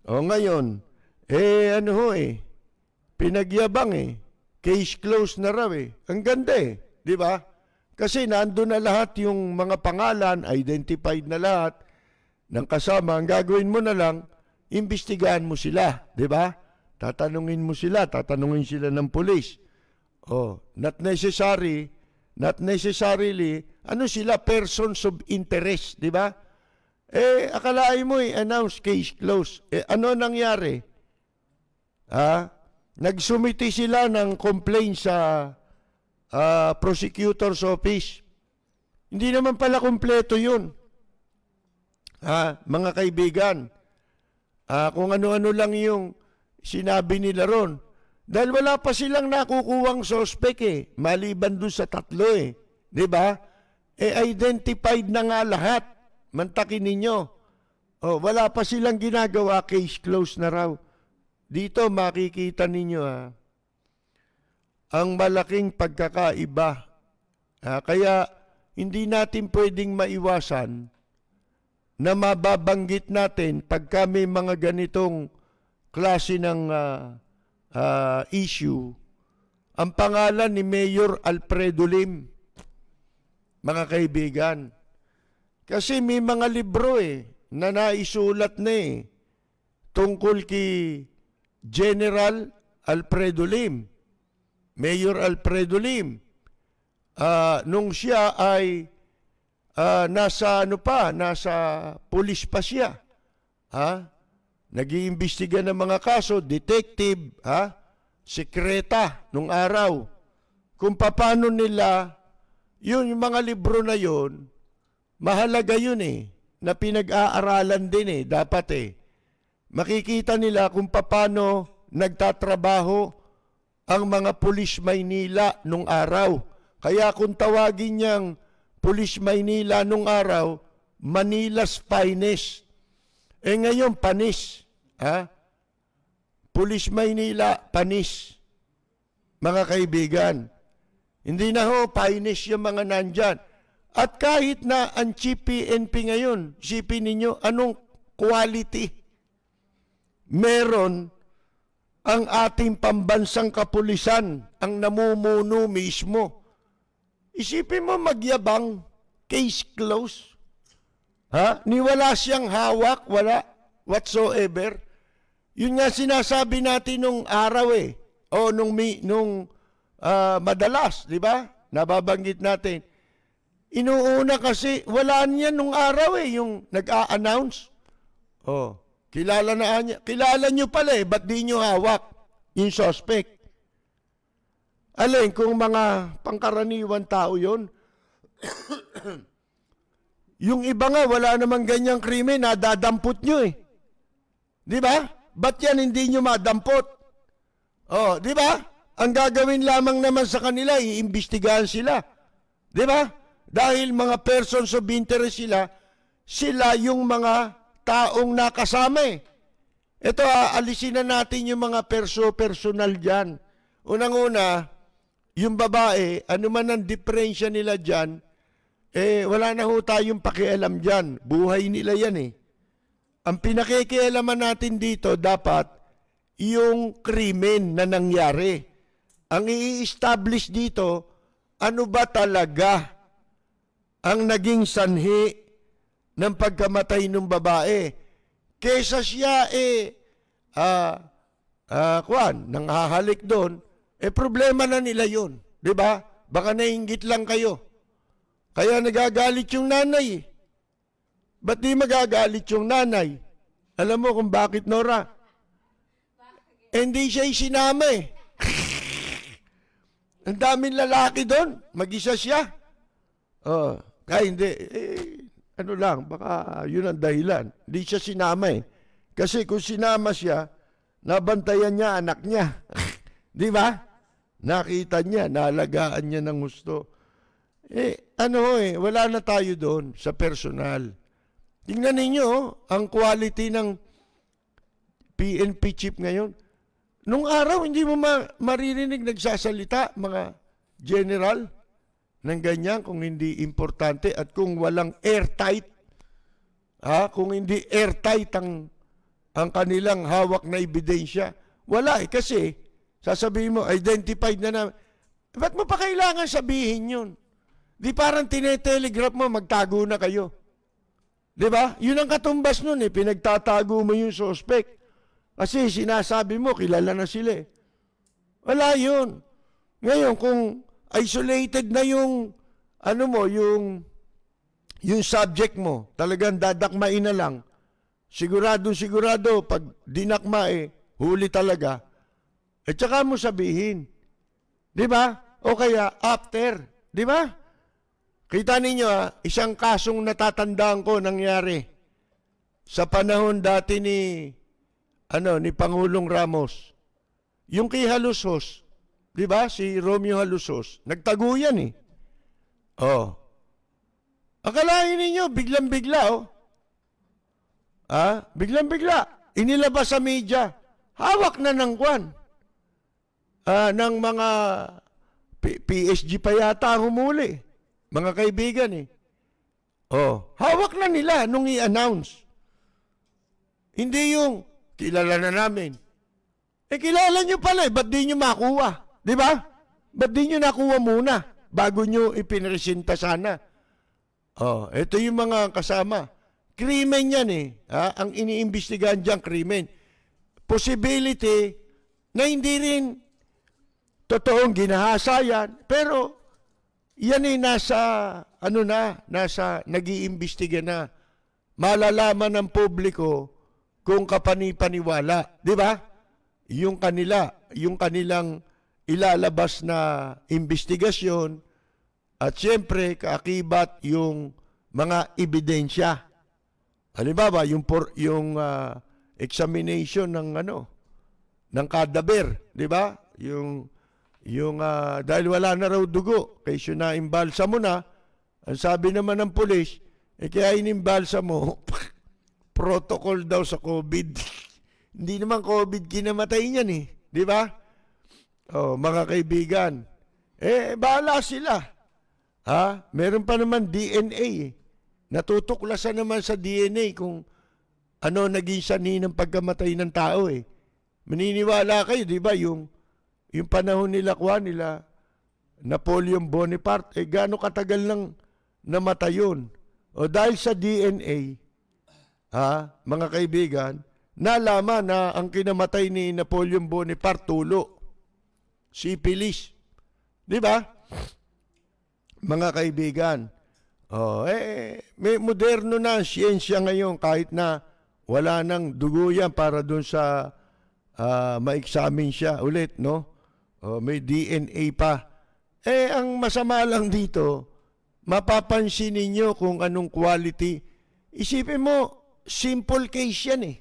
O ngayon, ano ho pinagyabang case closed na raw Ang ganda di ba? Kasi nandun na lahat yung mga pangalan, identified na lahat ng kasama. Ang gagawin mo na lang, imbestigahan mo sila, di ba? Tatanungin mo sila, tatanungin sila ng pulis. Not necessarily, ano sila, persons of interest, di ba? Akalain mo announce case closed. Ano nangyari? Nagsumiti sila ng complaint sa prosecutor's office. Hindi naman pala kumpleto yun. Mga kaibigan, kung ano-ano lang yung sinabi nila ron. Dahil wala pa silang nakukuwang suspect maliban dun sa 3 Di ba? Identified na nga lahat. Mantakin ninyo. Wala pa silang ginagawa, case closed na raw. Dito makikita ninyo ang malaking pagkakaiba. Kaya hindi natin pwedeng maiwasan na mababanggit natin pagka may mga ganitong klase ng issue, ang pangalan ni Mayor Alfredo Lim, mga kaibigan. Kasi may mga libro na naisulat na tungkol kay General Alfredo Lim, Mayor Alfredo Lim. Nung siya ay nasa pulis pa siya. Nag-iimbestiga ng mga kaso, detective, sekreta nung araw. Kung paano nila, yung mga libro na yun, mahalaga yun na pinag-aaralan din dapat Makikita nila kung paano nagtatrabaho ang mga pulis Maynila nung araw. Kaya kung tawagin niyang pulis Maynila nung araw, Manila's finest. Ngayon, panis. Pulis Maynila, panis. Mga kaibigan, hindi na finest yung mga nandyan. At kahit na ang PNP ngayon, isipin ninyo, anong quality meron ang ating pambansang kapulisan, ang namumuno mismo. Isipin mo magyabang, case closed. Ni wala siyang hawak, wala whatsoever. Yun nga sinasabi natin nung araw o nung madalas, di ba? Nababanggit natin. Inuuna kasi, wala niya nung araw yung nag-a-announce. Kilala nyo pala ba't di nyo hawak yung suspect? Alin, kung mga pangkaraniwan tao yon, yung iba nga, wala namang ganyang krimen, nadadampot nyo Di ba? Ba't yan hindi nyo madampot? Di ba? Ang gagawin lamang naman sa kanila, iimbestigahan sila. Di ba? Dahil mga persons of interest sila yung mga taong nakasama Ito, alisin na natin yung mga personal dyan. Unang-una, yung babae, ano man ang diferensya nila dyan, wala na ho tayong pakialam dyan. Buhay nila yan Ang pinakikialaman natin dito, dapat yung krimen na nangyari. Ang i-establish dito, ano ba talaga ang naging sanhi ng pagkamatay ng babae? Kesa siya nanghahalik doon, problema na nila yun. Di ba? Baka nainggit lang kayo. Kaya nagagalit yung nanay Ba't di magagalit yung nanay? Alam mo kung bakit, Nora? Hindi siya isinama Ang daming lalaki doon. Mag-isa siya. Kaya hindi. Ano lang, baka yun ang dahilan. Hindi siya sinama Kasi kung sinama siya, nabantayan niya anak niya. Di ba? Nakita niya, naalagaan niya ng gusto. Wala na tayo doon sa personal. Tingnan ninyo, ang quality ng PNP chief ngayon. Nung araw, hindi mo maririnig nagsasalita, mga general, ng ganyan kung hindi importante at kung walang airtight. Kung hindi airtight ang ang kanilang hawak na ebidensya? Wala eh, kasi sasabihin mo, identified na namin. Ba't mo pa kailangan sabihin yun? Di parang tinetelegraph mo, magtago na kayo. Di ba? Yun ang katumbas nun eh, pinagtatago mo yung suspect. Kasi sinasabi mo, kilala na sila eh. Wala yun. Ngayon, kung isolated na yung, ano mo, yung subject mo, talagang dadakmain na lang, sigurado, pag dinakma eh, huli talaga, at saka mo sabihin. Di ba? O kaya, after. Di ba? Kita ninyo isang kasong natatandaan ko nangyari sa panahon dati ni Pangulong Ramos. Yung kay Halusos, di ba? Si Romeo Halusos. Nagtago yan eh. Oh. Akalain ninyo, biglang-bigla biglang-bigla. Inilabas sa media. Hawak na ng kwan. Ng mga PSG pa yata humuli. Mga kaibigan eh. Oh, hawak na nila nung i-announce. Hindi yung kilala na namin. Kilala nyo pala eh, ba't di nyo makuha? Di ba? Ba't di nyo nakuha muna bago nyo ipinresenta sana? Oh, ito yung mga kasama. Krimen yan eh. Ang iniimbestigahan dyan, krimen. Possibility na hindi rin totoong ginahasa yan, pero yan ay nasa nag-iimbestiga na. Malalaman ng publiko kung kapanipaniwala. Di ba? Yung kanilang ilalabas na investigasyon at siyempre kaakibat yung mga ebidensya. Halimbawa, yung examination ng kadaver, di ba? Dahil wala na raw dugo, kaysa na-imbalsa mo na, ang sabi naman ng pulis, kaya inimbalsa mo, protocol daw sa COVID. Hindi naman COVID kinamatay niyan eh. Di ba? Oh, mga kaibigan, bahala sila. Meron pa naman DNA eh. Natutuklasan naman sa DNA kung ano naging sanhi ng pagkamatay ng tao eh. Maniniwala kayo, di ba, yung panahon nila Napoleon Bonaparte, gaano katagal lang namatay yun? O dahil sa DNA, mga kaibigan, nalaman na ang kinamatay ni Napoleon Bonaparte, tulo, syphilis. Di ba? Mga kaibigan, may moderno na siyensya ngayon kahit na wala nang dugo yan para dun sa ma-examine siya ulit, no? May DNA pa. Ang masama lang dito, mapapansin ninyo kung anong quality. Isipin mo, simple case yan eh.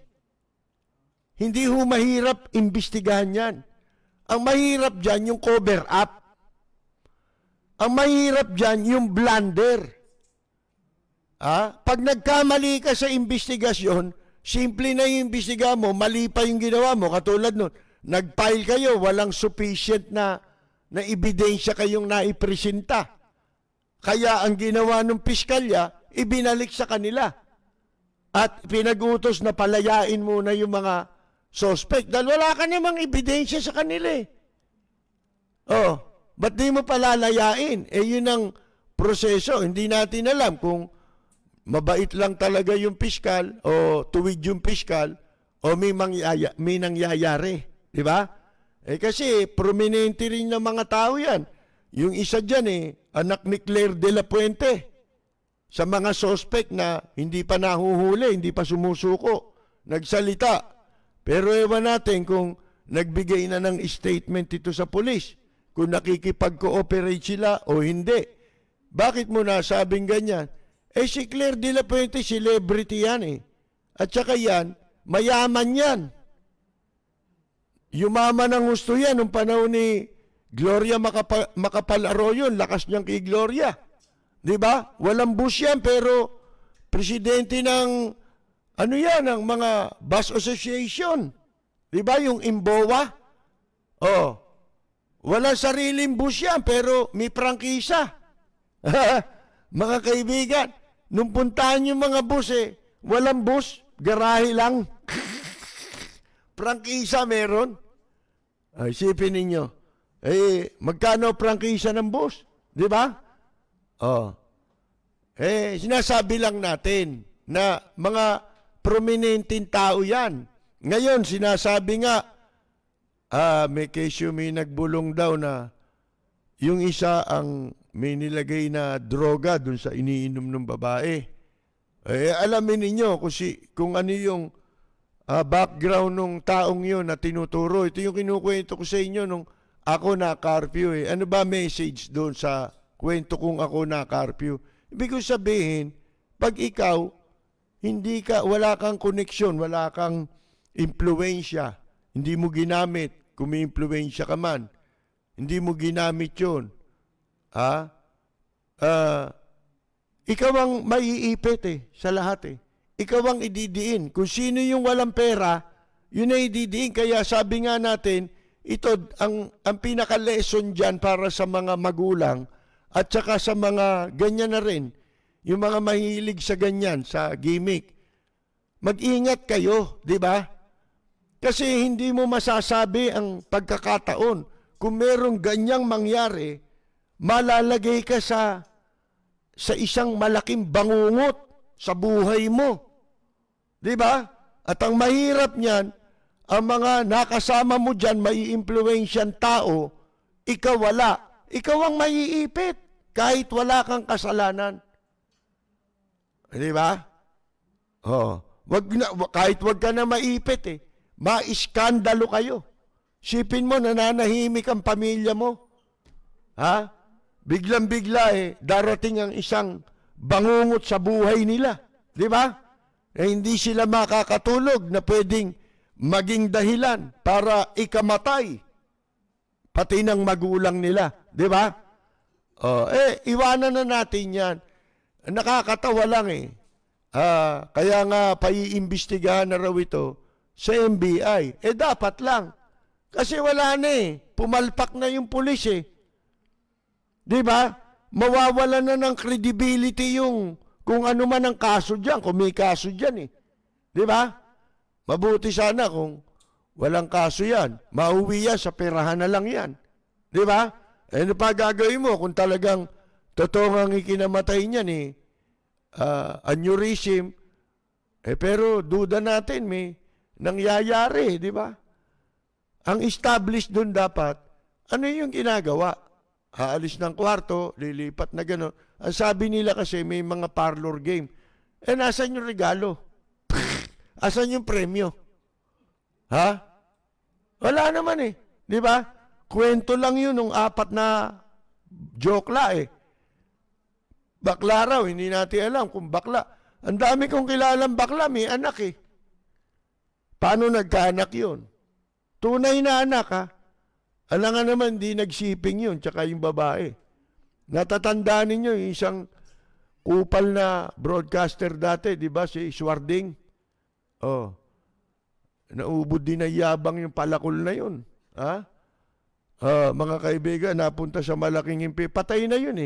Hindi ho mahirap imbestigahan yan. Ang mahirap dyan yung cover up. Ang mahirap dyan yung blunder. Pag nagkamali ka sa investigasyon, simple na yung imbestiga mo, mali pa yung ginawa mo. Katulad nun, nag-file kayo, walang sufficient na ebidensya kayong naipresenta. Kaya ang ginawa ng piskalya, ibinalik sa kanila. At pinag-utos na palayain muna yung mga suspect dahil wala ka namang ebidensya sa kanila eh. Ba't di mo palalayain? Yun ang proseso. Hindi natin alam kung mabait lang talaga yung piskal o tuwid yung piskal o may nangyayari. Di ba? Kasi prominente rin ng mga tao yan. Yung isa dyan anak ni Claire de la Puente. Sa mga suspect na hindi pa nahuhuli, hindi pa sumusuko, nagsalita. Pero ewan natin kung nagbigay na ng statement ito sa pulis, kung nakikipag-cooperate sila o hindi. Bakit mo nasabing ganyan? Si Claire de la Puente, celebrity yan eh. At saka yan, mayaman yan. Yumaman ang gusto yan nung panahon ni Gloria Macapagal Arroyo, lakas niyang kay Gloria. Di ba? Walang bus yan, pero presidente ng ng mga bus association. Di ba? Yung Imbowa. Walang sariling bus yan, pero may prangkisa. Mga kaibigan, nung puntahan yung mga bus walang bus, garahe lang. prangkisa meron. Ay, isipin ninyo. Magkano prangkisa ng bus? Di ba? Oh. Sinasabi lang natin na mga prominenteng tao yan. Ngayon, sinasabi nga, may kesyo may nagbulong daw na yung isa ang may nilagay na droga dun sa iniinom ng babae. Alamin ninyo kung ano yung background ng taong yun na tinuturo. Ito yung kinukwento ko sa inyo nung ako na-curfew. Ano ba message doon sa kwento kung ako na-curfew? Ibig ko sabihin, pag ikaw, wala kang koneksyon, wala kang impluensya, hindi mo ginamit, kung may impluensya ka man, hindi mo ginamit yun, ikaw ang maiipit sa lahat Ikaw ang ididiin. Kung sino yung walang pera, yun ay ididiin. Kaya sabi nga natin, ito ang pinaka-lesson dyan para sa mga magulang at saka sa mga ganyan na rin, yung mga mahilig sa ganyan, sa gimmick. Mag-ingat kayo, di ba? Kasi hindi mo masasabi ang pagkakataon. Kung merong ganyang mangyari, malalagay ka sa isang malaking bangungot sa buhay mo. Di ba? At ang mahirap niyan, ang mga nakasama mo dyan, mai-impluensyan tao, ikaw wala. Ikaw ang maiipit kahit wala kang kasalanan. Di ba? Kahit wag ka na maipit maiskandalo kayo. Sipin mo, nananahimik ang pamilya mo. Biglang-bigla darating ang isang bangungot sa buhay nila. Di ba? Hindi sila makakatulog na pwedeng maging dahilan para ikamatay. Pati ng magulang nila. Di ba? Iwanan na natin yan. Nakakatawa lang kaya nga paiimbestigahan na raw ito sa NBI. Dapat lang. Kasi wala na pumalpak na yung pulis Di ba? Mawawala na ng credibility yung kung ano man ang kaso dyan, kung may kaso dyan Di ba? Mabuti sana kung walang kaso yan. Mauwi yan, sa perahan na lang yan. Di ba? Ano pa gagawin mo kung talagang totoo ang ikinamatay niyan aneurysm, pero duda natin may nangyayari, di ba? Ang established doon dapat, ano yung ginagawa? Aalis ng kwarto, lilipat na gano'n. Ang sabi nila kasi may mga parlor game. Nasan yung regalo? Asan yung premyo? Wala naman di ba? Kwento lang yun nung 4 na jokla Bakla raw, hindi natin alam kung bakla. Ang dami kong kilalang bakla, may anak Paano nagkaanak yun? Tunay na anak Alam nga naman, di nagsiping yun, tsaka yung babae. Natatandaan ninyo yung isang kupal na broadcaster dati, di ba, si Swarding? Naubod din na yabang yung palakol na yun. Mga kaibigan, napunta sa malaking himpi. Patay na yun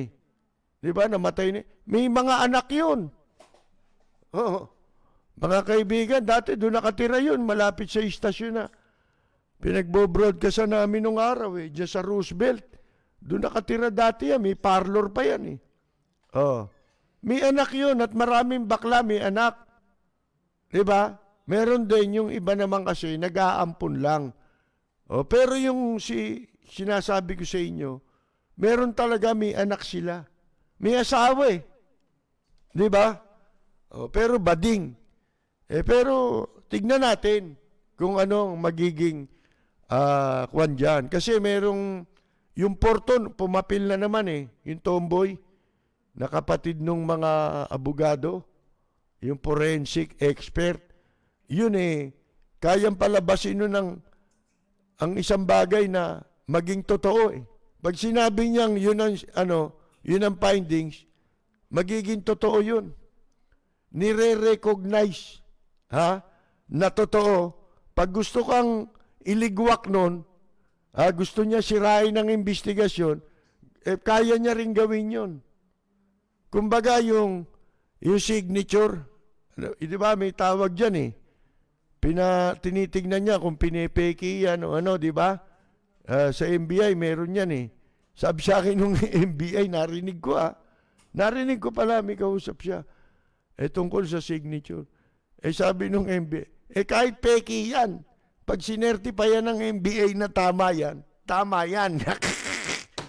Di ba, namatay na. May mga anak yun. Mga kaibigan, dati doon nakatira yun, malapit sa istasyon na. Pinagbo-broadcast namin nung araw dyan sa Roosevelt. Doon nakatira dati may parlor pa yan May anak yun at maraming bakla may anak. Diba? Meron din yung iba naman kasi nag-aampon lang. Pero yung sinasabi ko sa inyo, meron talaga may anak sila. May asawa Diba? Pero bading. Pero tignan natin kung anong magiging kwan dyan. Kasi merong, yung Porton, pumapil na naman yung tomboy, na kapatid nung mga abogado, yung forensic expert, yun kayang palabasin nun ang isang bagay na maging totoo Pag sinabi niyang yun ang findings, magiging totoo yun. Nire-recognize, na totoo. Pag gusto kang iligwak nun, gusto niya sirain ng investigasyon, kaya niya rin gawin yun. Kumbaga yung signature, di ba may tawag dyan tinitignan niya kung pinepeki yan o ano, di ba? Sa NBI, meron yan eh. Sabi sa akin nung NBI, narinig ko Narinig ko pala, may kausap siya. Tungkol sa signature. Sabi nung NBI, kahit peki yan. Pag sinerti pa yan ng NBI na tama yan.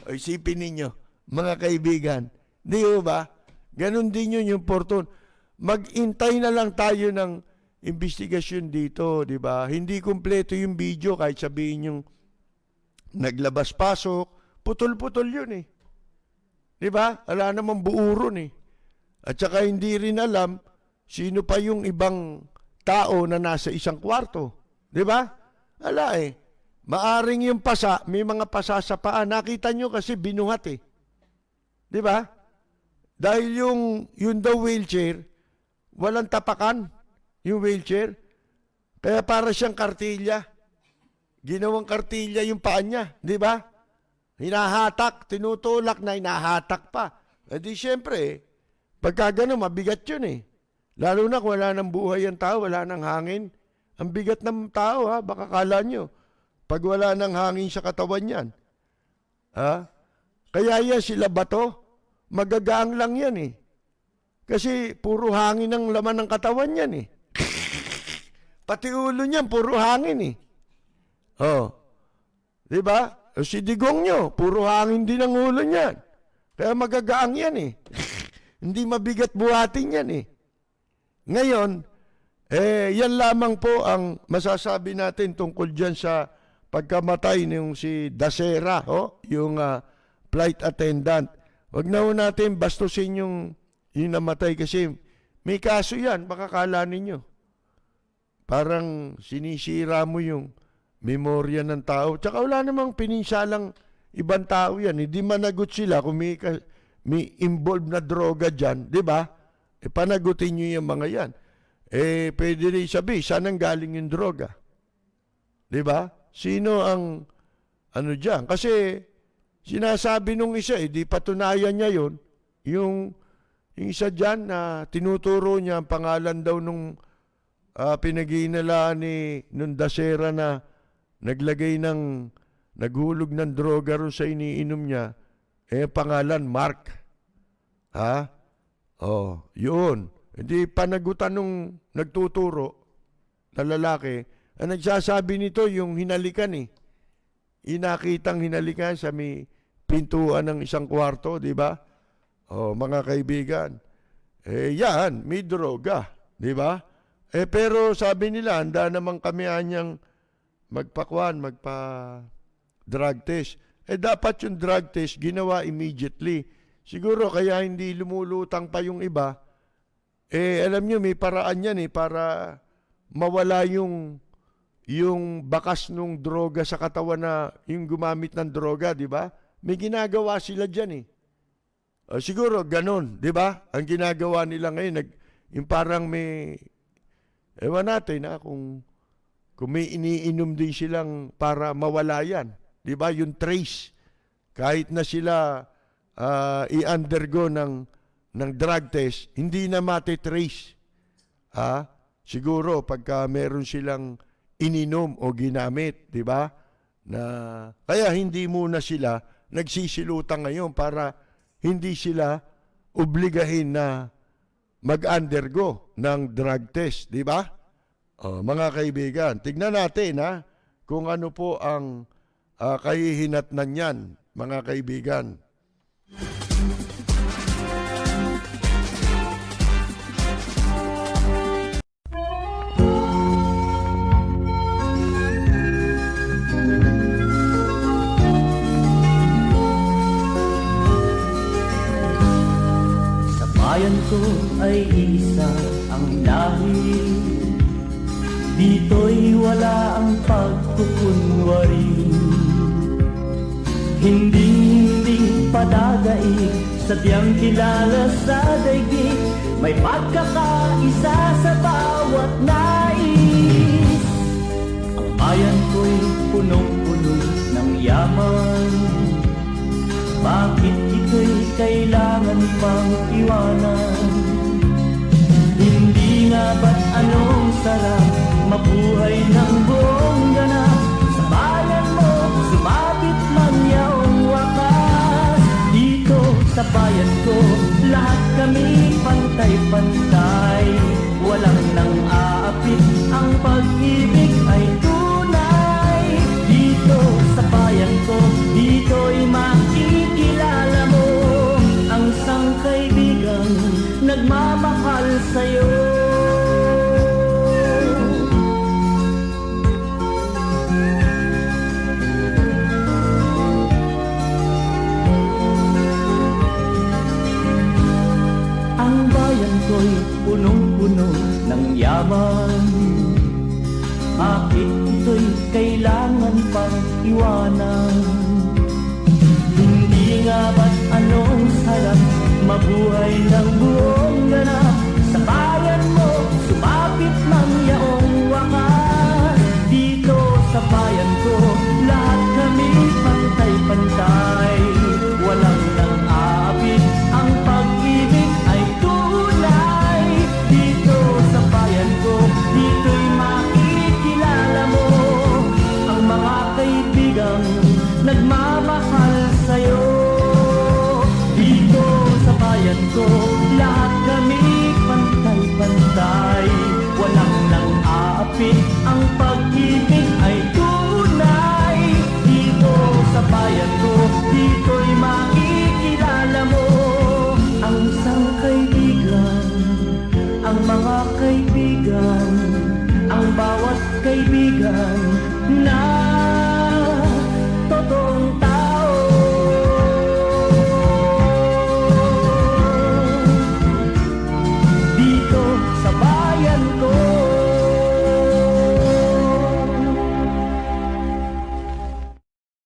O isipin ninyo, mga kaibigan. Di ba? Ganon din yun yung porton. Mag-intay na lang tayo ng investigasyon dito, di ba? Hindi kumpleto yung video kahit sabihin yung naglabas-pasok, putol-putol yun eh. Di ba? Wala namang buo ron eh. At saka hindi rin alam sino pa yung ibang tao na nasa isang kwarto. Di ba? Wala eh. Maaring yung pasa, may mga pasa sa paa. Nakita nyo kasi binuhat eh. Di ba? Dahil yung daw wheelchair, walang tapakan yung wheelchair. Kaya para siyang kartilya. Ginawang kartilya yung paa niya. Di ba? Hinahatak, tinutulak na hinahatak pa. Di syempre, pagka gano'n, mabigat yun eh. Lalo na kung wala ng buhay ang tao, wala ng hangin. Ang bigat ng tao baka kala nyo. Pag wala ng hangin sa katawan yan. Kaya yan sila bato, magagaang lang yan eh. Kasi puro hangin ang laman ng katawan yan eh. Pati ulo niyan, puro hangin eh. Di ba? Si Digong nyo, puro hangin din ang ulo niyan. Kaya magagaang yan eh. Hindi mabigat buhatin yan eh. Ngayon, yan lamang po ang masasabi natin tungkol dyan sa pagkamatay ng si Dasera, yung flight attendant. Wag na ho natin bastusin yung namatay kasi may kaso yan, baka kala ninyo. Parang sinisira mo yung memorya ng tao. Tsaka wala namang pininsalang ibang tao yan. Hindi managot sila kung may involved na droga dyan, di ba? Panagutin nyo yung mga yan. Pwede rin sabi, saan ang galing yung droga? Di ba? Sino ang ano dyan? Kasi sinasabi nung isa, di patunayan niya yun. Yung isa dyan na tinuturo niya ang pangalan daw nung pinag-iinalaan nung Dasera na naghulog ng droga ro sa iniinom niya, pangalan Mark. Yun. Hindi panagutan nung nagtuturo na lalaki. Ang nagsasabi nito yung hinalikan eh. Inakitang hinalikan sa may pintuan ng isang kwarto, di ba? Mga kaibigan. Yan, may droga, di ba? Pero sabi nila, handa naman kami anyang magpa-drug test. Dapat yung drug test ginawa immediately. Siguro kaya hindi lumulutang pa yung iba. Alam nyo, may paraan yan para mawala yung bakas ng droga sa katawan na yung gumamit ng droga, di ba? May ginagawa sila dyan siguro ganun, di ba? Ang ginagawa nila ngayon, yung parang may, ewan natin kung may iniinom din silang para mawala yan. Di ba? Yung trace. Kahit na sila i-undergo ng drug test, hindi na matitrace. Siguro pagka meron silang ininom o ginamit, di ba? Kaya hindi muna sila nagsisilutang ngayon para hindi sila obligahin na mag-undergo ng drug test, di ba? Mga kaibigan, tignan natin kung ano po ang kahihinatnan yan, mga kaibigan. Sa bayan ko ay isa ang lahi, dito'y wala ang pagkukunwari. Hindi padagay, sadyang kilala sa daigdig, may pagkakaisa sa bawat nais. Ang bayan ko'y punong-puno ng yaman, bakit ito'y kailangan pang iwanan? Hindi nga ba't anong sarap mabuhay ng buong ganap. Sa bayan mo, sumapit man yaong wakas. Dito sa bayan ko, lahat kami pantay-pantay. Walang nang aapit, ang pag-ibig ay tunay. Dito sa bayan ko, dito'y makikilala mo ang isang kaibigang nagmamahal sa'yo. Ang bayan ko'y punong-puno ng yaman. Bakit ito'y kailangan pang iwanan? Hindi nga ba't anong sarap mabuhay ng buong ganap? Sa bayan mo, sumapit man yaong wakas. Dito sa bayan ko, lahat kami pantay-pantay. Walang nang aapit, ang pag-ibig ay tunay. Dito sa bayan ko, dito'y makikilala mo ang mga kaibigang nagmamahal sa'yo. Dito sa bayan ko, lahat kami pantay-pantay. Walang nang aapit, ang pag-ibig ay tunay. Dito sa bayan ko, dito'y makikilala mo ang isang kaibigan, ang mga kaibigan, ang bawat kaibigan na